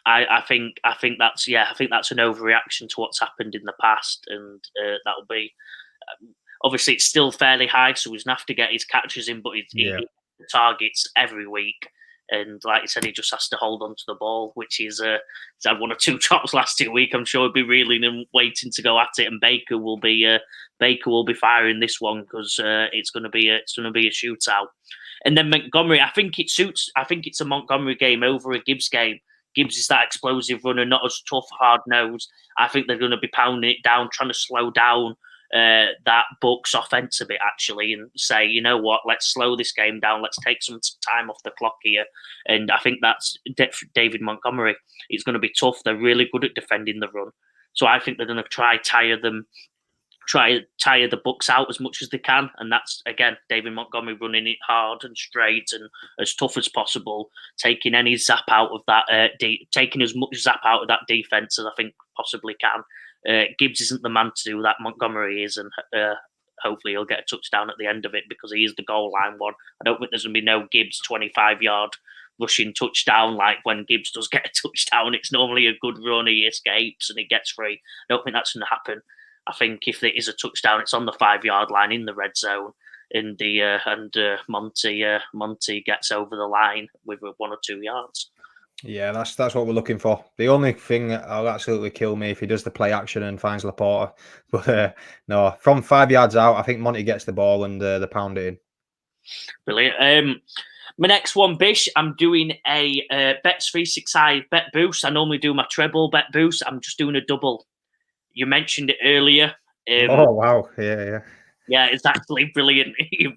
I think that's an overreaction to what's happened in the past, and that'll be obviously it's still fairly high, so he's going to have to get his catches in, but he targets every week. And like you said, he just has to hold on to the ball, which is he's had 1 or 2 drops last 2 weeks. I'm sure he'll be reeling and waiting to go at it. And Baker will be firing this one because it's going to be a shootout. And then Montgomery, I think it's a Montgomery game over a Gibbs game. Gibbs is that explosive runner, not as tough, hard nosed. I think they're going to be pounding it down, trying to slow down that Bucs offense a bit actually, and say, you know what, let's slow this game down, let's take some time off the clock here. And I think that's David Montgomery. It's going to be tough. They're really good at defending the run, so I think they're going to try tire the Bucs out as much as they can, and that's again David Montgomery running it hard and straight and as tough as possible, taking any zap out of that taking as much zap out of that defense as I think possibly can. Gibbs isn't the man to do that. Montgomery is, and hopefully he'll get a touchdown at the end of it because he is the goal line one. I don't think there's going to be no Gibbs 25-yard rushing touchdown like when Gibbs does get a touchdown. It's normally a good run, he escapes and he gets free. I don't think that's going to happen. I think if there is a touchdown, it's on the 5-yard line in the red zone, and Monty gets over the line with 1 or 2 yards. Yeah, that's what we're looking for. The only thing that'll absolutely kill me if he does the play action and finds Laporta. But no, from 5 yards out, I think Monty gets the ball and the pound it in. Brilliant. My next one, Bish, I'm doing a Bets 365 bet boost. I normally do my treble bet boost. I'm just doing a double. You mentioned it earlier. Oh, wow. Yeah. Yeah, it's actually brilliant.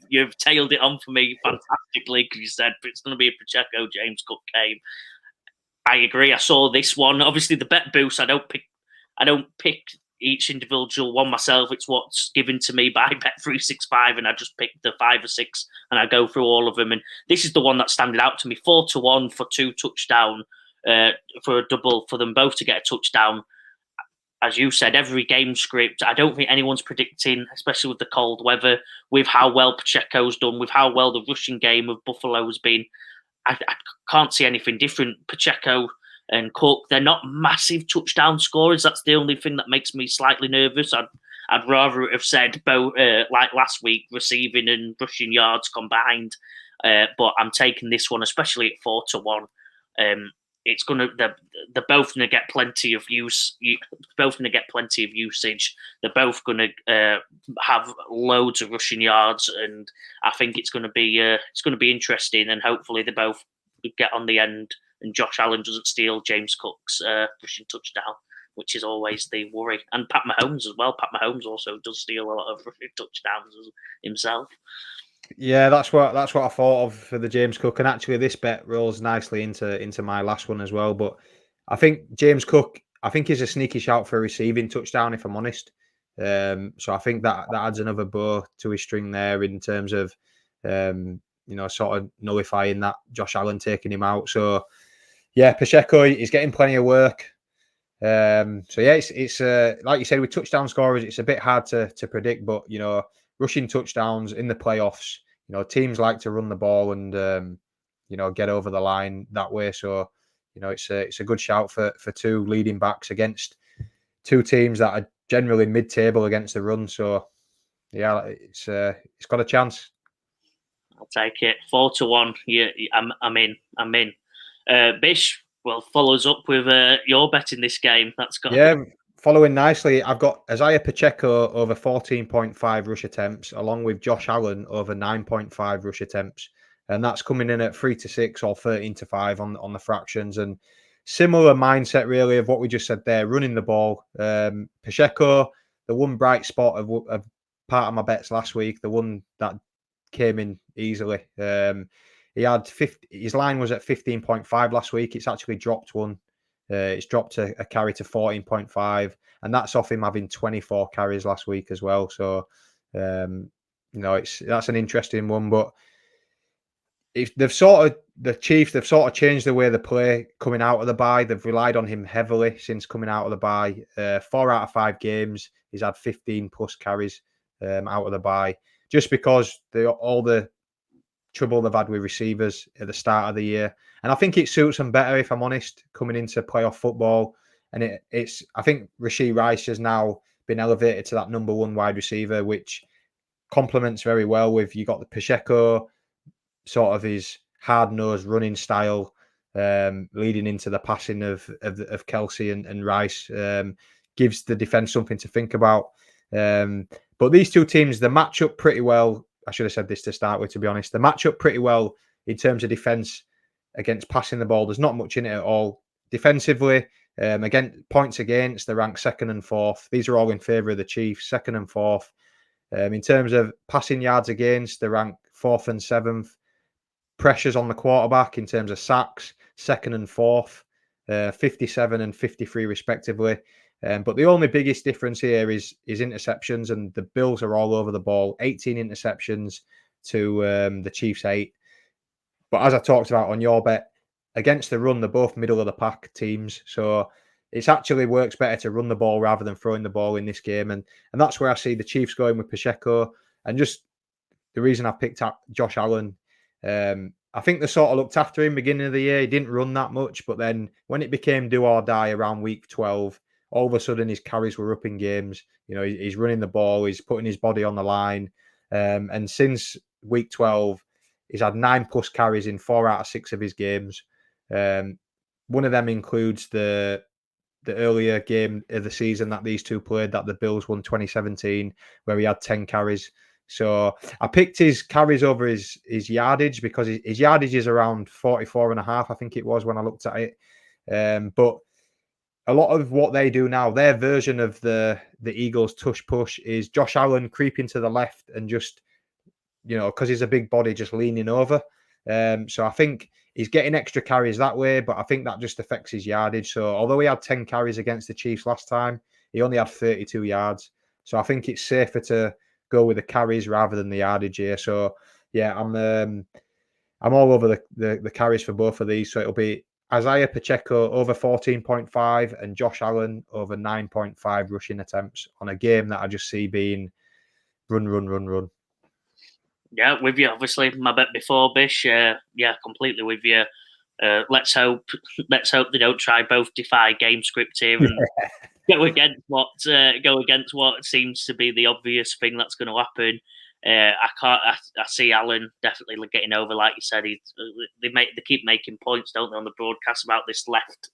You've tailed it on for me fantastically because you said it's going to be a Pacheco James Cook game. I agree. I saw this one. Obviously, the bet boost. I don't pick each individual one myself. It's what's given to me by Bet365, and I just pick the 5 or 6, and I go through all of them. And this is the one that standing out to me: 4-1 for 2 touchdown for a double for them both to get a touchdown. As you said, every game script. I don't think anyone's predicting, especially with the cold weather, with how well Pacheco's done, with how well the rushing game of Buffalo has been. I can't see anything different. Pacheco and Cook, they're not massive touchdown scorers. That's the only thing that makes me slightly nervous. I'd rather have said both, like last week, receiving and rushing yards combined. But I'm taking this one, especially at 4-1. It's they're both gonna get plenty of use. Both gonna get plenty of usage. They're both gonna have loads of rushing yards, and I think it's gonna be interesting. And hopefully they both get on the end, and Josh Allen doesn't steal James Cook's rushing touchdown, which is always the worry. And Pat Mahomes as well. Pat Mahomes also does steal a lot of rushing touchdowns himself. Yeah, that's what I thought of for the James Cook, and actually this bet rolls nicely into my last one as well. But I think James Cook, I think he's a sneaky shout for a receiving touchdown, if I'm honest. So I think that adds another bow to his string there in terms of sort of nullifying that Josh Allen taking him out. So yeah, Pacheco is getting plenty of work. So yeah, it's like you said with touchdown scorers, it's a bit hard to predict, but rushing touchdowns in the playoffs, teams like to run the ball and get over the line that way. So it's a good shout for 2 leading backs against 2 teams that are generally mid-table against the run. So yeah, it's got a chance. I'll take it. 4-1. Yeah, I'm in. Bish, well, follows up with your bet in this game. That's got following nicely. I've got Isaiah Pacheco over 14.5 rush attempts, along with Josh Allen over 9.5 rush attempts, and that's coming in at 3-6 or 13-5 on the fractions. And similar mindset really of what we just said there, running the ball. Pacheco, the one bright spot of part of my bets last week, the one that came in easily. He had his line was at 15.5 last week. It's actually dropped one. It's dropped a carry to 14.5, and that's off him having 24 carries last week as well. So, that's an interesting one. But the Chiefs, they've sort of changed the way they play coming out of the bye. They've relied on him heavily since coming out of the bye. 4 out of 5 games, he's had 15 plus carries out of the bye, just because all the trouble they've had with receivers at the start of the year. And I think it suits them better, if I'm honest, coming into playoff football. And I think Rashee Rice has now been elevated to that number 1 wide receiver, which complements very well with, you got the Pacheco, sort of his hard-nosed running style, leading into the passing of Kelsey and Rice, gives the defense something to think about. But these two teams, they match up pretty well. I should have said this to start with, to be honest. They match up pretty well in terms of defense against passing the ball. There's not much in it at all. Defensively, again, points against, they're ranked 2nd and 4th. These are all in favour of the Chiefs, 2nd and 4th. In terms of passing yards against, they're ranked 4th and 7th. Pressures on the quarterback in terms of sacks, 2nd and 4th, 57 and 53 respectively. But the only biggest difference here is interceptions, and the Bills are all over the ball. 18 interceptions to the Chiefs 8. But as I talked about on your bet, against the run, they're both middle of the pack teams. So it actually works better to run the ball rather than throwing the ball in this game. And that's where I see the Chiefs going with Pacheco. And just the reason I picked up Josh Allen, I think they sort of looked after him beginning of the year. He didn't run that much, but then when it became do or die around week 12, all of a sudden his carries were up in games. You know, he's running the ball, he's putting his body on the line. And since week 12, he's had 9 plus carries in 4 out of 6 of his games. One of them includes the earlier game of the season that these two played, that the Bills won 2017, where he had 10 carries. So I picked his carries over his yardage, because his yardage is around 44 and a half, I think it was when I looked at it. But a lot of what they do now, their version of the Eagles tush push, is Josh Allen creeping to the left and just, you know, because he's a big body, just leaning over. So I think he's getting extra carries that way, but I think that just affects his yardage. So although he had 10 carries against the Chiefs last time, he only had 32 yards. So I think it's safer to go with the carries rather than the yardage here. So yeah, I'm all over the carries for both of these. So it'll be Isaiah Pacheco over 14.5 and Josh Allen over 9.5 rushing attempts on a game that I just see being run. Yeah, with you, obviously. My bet before, Bish. Yeah, completely with you. Let's hope they don't try both defy game script here and go against what seems to be the obvious thing that's going to happen. I see Allen definitely getting over, like you said. They keep making points, don't they, on the broadcast about this left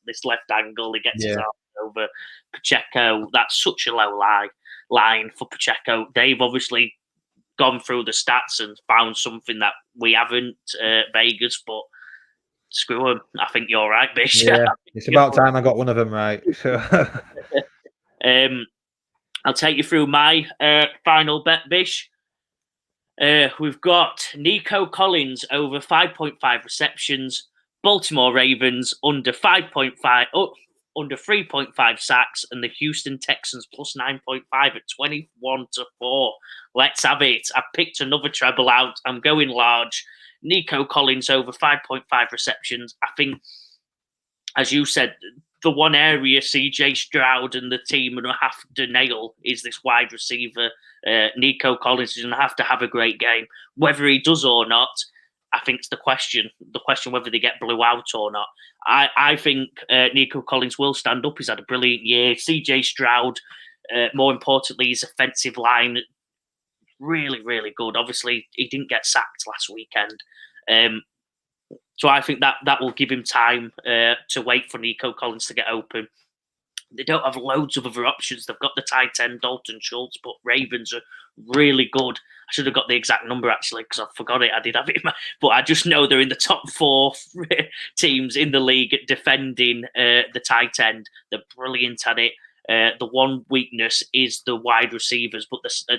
angle. He gets his arm over Pacheco. That's such a low line for Pacheco. They've obviously gone through the stats and found something that we haven't, Vegas, but screw them. I think you're right, Bish. Yeah, it's about time I got one of them right. I'll take you through my final bet, Bish. We've got Nico Collins over 5.5 receptions, Baltimore Ravens under 3.5 sacks, and the Houston Texans plus 9.5 at 21-4. Let's have it. I've picked another treble out. I'm going large. Nico Collins over 5.5 receptions. I think, as you said, the one area CJ Stroud and the team are going to have to nail is this wide receiver. Nico Collins is going to have a great game. Whether he does or not, I think it's the question. The question whether they get blew out or not. I think Nico Collins will stand up. He's had a brilliant year. CJ Stroud, more importantly, his offensive line, really, really good. Obviously, he didn't get sacked last weekend. So I think that will give him time to wait for Nico Collins to get open. They don't have loads of other options. They've got the tight end, Dalton Schultz, but Ravens are really good. I should have got the exact number, actually, because I forgot it. I did have it, but I just know they're in the top 4 teams in the league at defending the tight end. They're brilliant at it. The one weakness is the wide receivers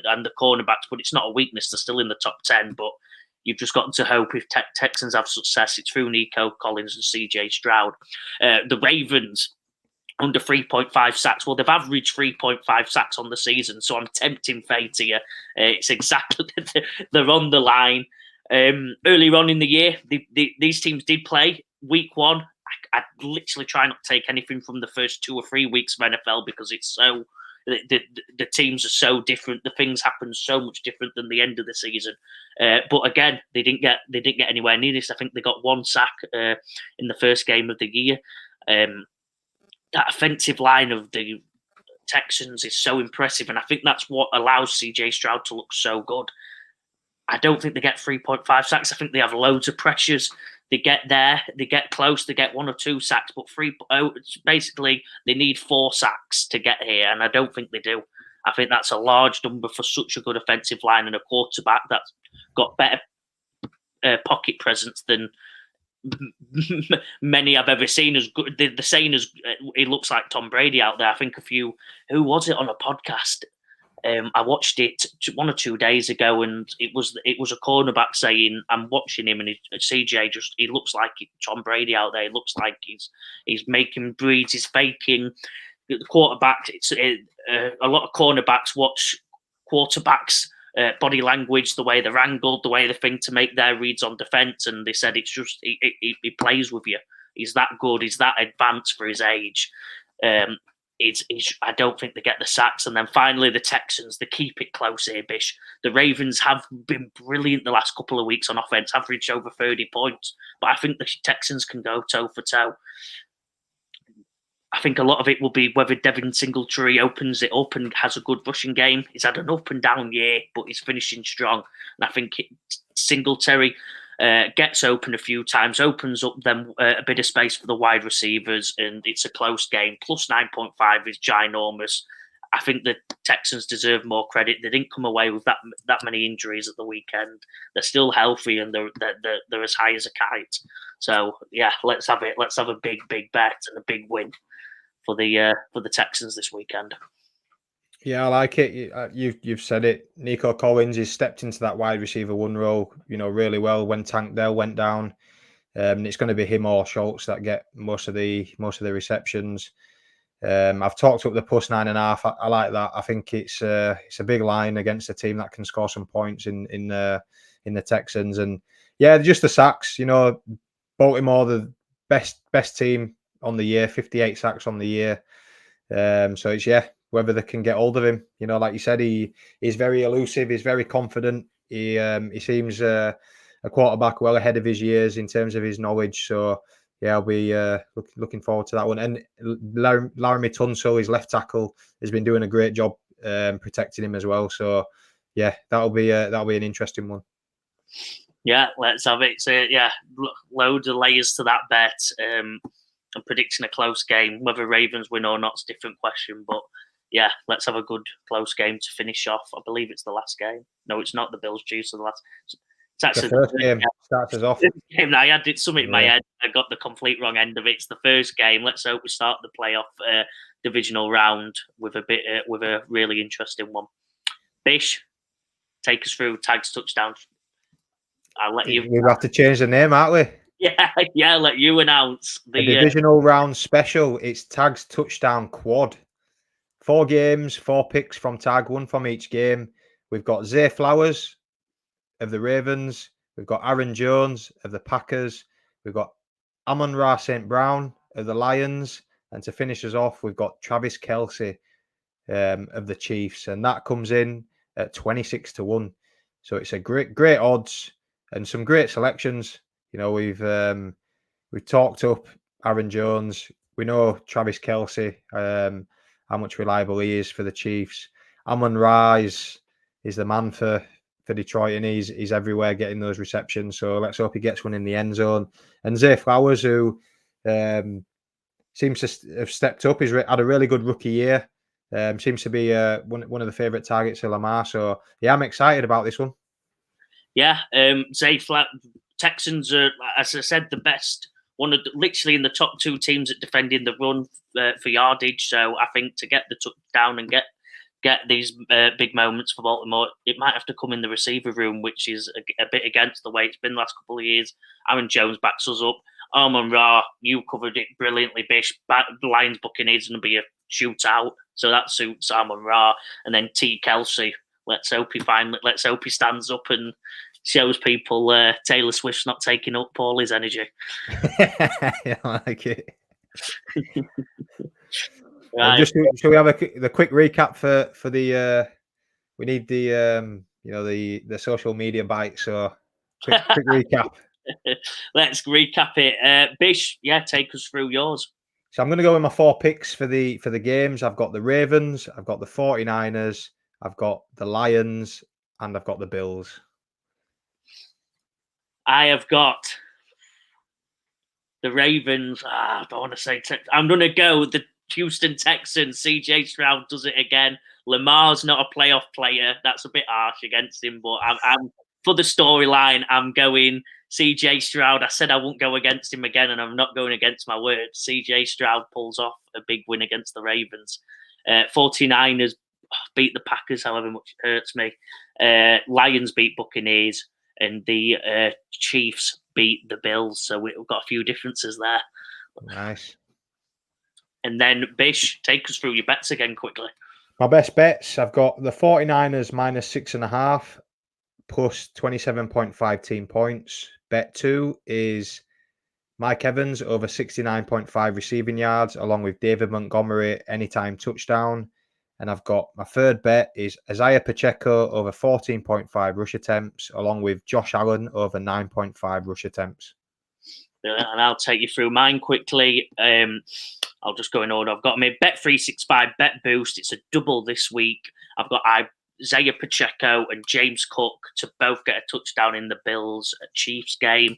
and the cornerbacks, but it's not a weakness. They're still in the top 10, but you've just got to hope if Texans have success, it's through Nico Collins and CJ Stroud. The Ravens, under 3.5 sacks. Well, they've averaged 3.5 sacks on the season, so I'm tempting fate here. It's exactly, they're on the line. Earlier on in the year, these teams did play. Week 1, I literally try not to take anything from the first 2 or 3 weeks of NFL because it's so the teams are so different. The things happen so much different than the end of the season. But again, they didn't get anywhere near this. I think they got 1 sack in the first game of the year. That offensive line of the Texans is so impressive, and I think that's what allows CJ Stroud to look so good. I don't think they get 3.5 sacks. I think they have loads of pressures. They get there, they get close, they get 1 or 2 sacks, but basically they need 4 sacks to get here, and I don't think they do. I think that's a large number for such a good offensive line and a quarterback that's got better pocket presence than many I've ever seen. As good, the saying is, he looks like Tom Brady out there. I think who was it on a podcast? I watched it 1 or 2 days ago, and it was a cornerback saying, "I'm watching him, and CJ he looks like Tom Brady out there. He looks like he's making breeds, he's faking." The quarterback, a lot of cornerbacks watch quarterbacks' body language, the way they're angled, the way they think to make their reads on defense, and they said it's just he plays with you. He's that good. He's that advanced for his age. I don't think they get the sacks. And then finally, the Texans, they keep it close here, Bish. The Ravens have been brilliant the last couple of weeks on offense, averaged over 30 points. But I think the Texans can go toe for toe. I think a lot of it will be whether Devin Singletary opens it up and has a good rushing game. He's had an up and down year, but he's finishing strong. And I think Singletary gets open a few times, opens up them a bit of space for the wide receivers, and it's a close game. Plus 9.5 is ginormous. I think the Texans deserve more credit. They didn't come away with that many injuries at the weekend. They're still healthy, and they're as high as a kite. So yeah, let's have it. Let's have a big bet and a big win for the Texans this weekend. Yeah, I like it. You've said it. Nico Collins has stepped into that wide receiver 1 role, really well when Tank Dell went down. And it's going to be him or Schultz that get most of the receptions. I've talked up the plus 9.5. I like that. I think it's a big line against a team that can score some points in the Texans. And yeah, just the sacks. Baltimore, the best team on the year, 58 sacks on the year. So it's whether they can get hold of him. Like you said, he's very elusive. He's very confident. He seems a quarterback well ahead of his years in terms of his knowledge. So yeah, I'll be looking forward to that one. And Laramie Tunsil, his left tackle, has been doing a great job protecting him as well. So yeah, that'll be an interesting one. Yeah, let's have it. So yeah, loads of layers to that bet. I'm predicting a close game. Whether Ravens win or not is a different question. But yeah, let's have a good close game to finish off. I believe it's the last game. No, it's not the Bills Chiefs. The last. It's actually the first game. Starts us off. I had something in my head. I got the complete wrong end of it. It's the first game. Let's hope we start the playoff divisional round with a really interesting one. Bish, take us through tags, touchdowns. I'll let you. We'll have to change the name, aren't we? Yeah. I'll let you announce the divisional round special. It's tags, touchdown, quad. 4 games, 4 picks from tag, 1 from each game. We've got Zay Flowers of the Ravens. We've got Aaron Jones of the Packers. We've got Amon-Ra St. Brown of the Lions. And to finish us off, we've got Travis Kelce of the Chiefs. And that comes in at 26-1. So it's a great odds and some great selections. We've talked up Aaron Jones. We know Travis Kelce, how much reliable he is for the Chiefs. Amon-Ra is the man for Detroit, and he's everywhere getting those receptions. So let's hope he gets one in the end zone. And Zay Flowers, who seems to have stepped up, he's had a really good rookie year. Seems to be one of the favourite targets of Lamar. So yeah, I'm excited about this one. Yeah, Texans are, as I said, the best. Literally in the top 2 teams at defending the run for yardage. So I think to get the touchdown and get these big moments for Baltimore, it might have to come in the receiver room, which is a bit against the way it's been the last couple of years. Aaron Jones backs us up. Amon-Ra, you covered it brilliantly, Bish. Lions Buccaneers going to be a shootout, so that suits Amon-Ra. And then T. Kelce. Let's hope he stands up and shows people Taylor Swift's not taking up Paulie's energy. I like it. Right. Shall we have the quick recap for the? We need the the social media bite. So quick recap. Let's recap it. Bish, take us through yours. So I'm going to go with my 4 picks for the games. I've got the Ravens, I've got the 49ers, I've got the Lions, and I've got the Bills. I have got the Ravens. I don't want to say. I'm going to go the Houston Texans. CJ Stroud does it again. Lamar's not a playoff player. That's a bit harsh against him, but I'm for the storyline. I'm going CJ Stroud. I said I won't go against him again, and I'm not going against my word. CJ Stroud pulls off a big win against the Ravens. 49ers beat the Packers, however much it hurts me. Lions beat Buccaneers, and the Chiefs beat the Bills. So we've got a few differences there. Nice. And then, Bish, take us through your bets again quickly. My best bets, I've got the 49ers minus 6.5 plus 27.5 team points. Bet 2 is Mike Evans over 69.5 receiving yards, along with David Montgomery anytime touchdown. And I've got my third bet is Isaiah Pacheco over 14.5 rush attempts, along with Josh Allen over 9.5 rush attempts. And I'll take you through mine quickly. I'll just go in order. I've got my Bet365 Bet Boost. It's a double this week. I've got Isaiah Pacheco and James Cook to both get a touchdown in the Bills Chiefs game.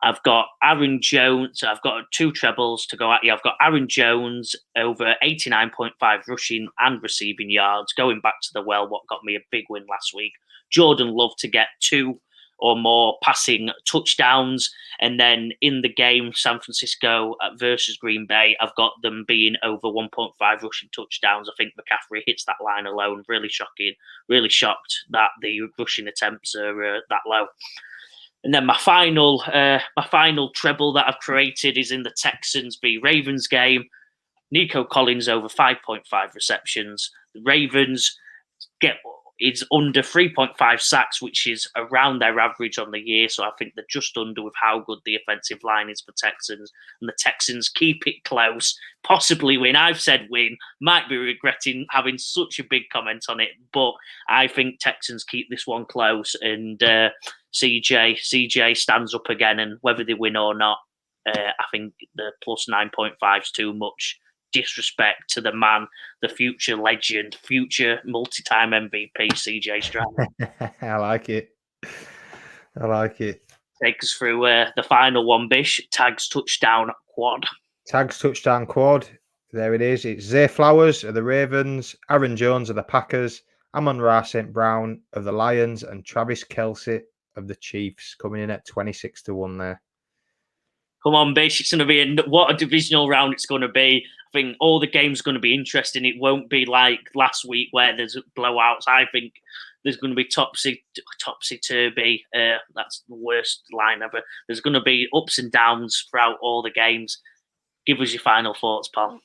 I've got Aaron Jones. I've got 2 trebles to go at you. I've got Aaron Jones over 89.5 rushing and receiving yards, going back to the well, what got me a big win last week. Jordan Love to get 2 or more passing touchdowns. And then in the game, San Francisco versus Green Bay, I've got them being over 1.5 rushing touchdowns. I think McCaffrey hits that line alone. Really shocking. Really shocked that the rushing attempts are that low. And then my final treble that I've created is in the Texans v Ravens game. Nico Collins over 5.5 receptions. The Ravens it's under 3.5 sacks, which is around their average on the year. So I think they're just under with how good the offensive line is for Texans. And the Texans keep it close, possibly win. I've said win, might be regretting having such a big comment on it. But I think Texans keep this one close, and CJ stands up again. And whether they win or not, I think the plus 9.5 is too much disrespect to the man, the future legend, future multi-time MVP, CJ Stroud. I like it. Take us through the final one, Bish. Tags touchdown quad. Tags touchdown quad. There it is. It's Zay Flowers of the Ravens, Aaron Jones of the Packers, Amon-Ra St. Brown of the Lions, and Travis Kelce of the Chiefs, coming in at 26-1 there. Come on, Bish. It's going to be what a divisional round it's going to be. I think all the games are going to be interesting. It won't be like last week where there's blowouts. I think there's going to be topsy-turvy. That's the worst line ever. There's going to be ups and downs throughout all the games. Give us your final thoughts, pal.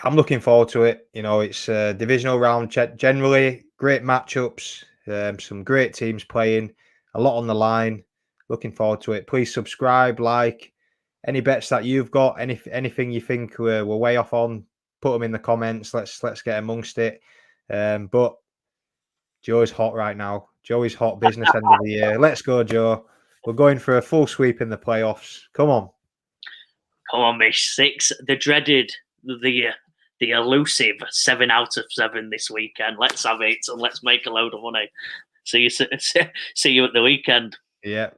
I'm looking forward to it. You know, it's a divisional round. Generally, great matchups. Some great teams playing. A lot on the line. Looking forward to it. Please subscribe, like. Any bets that you've got, anything you think we're way off on, put them in the comments. Let's get amongst it. But Joe's hot right now. Joey's hot, business end of the year. Let's go, Joe. We're going for a full sweep in the playoffs. Come on, Mish. 6. The dreaded, the elusive 7 out of 7 this weekend. Let's have it and let's make a load of money. See you at the weekend. Yeah.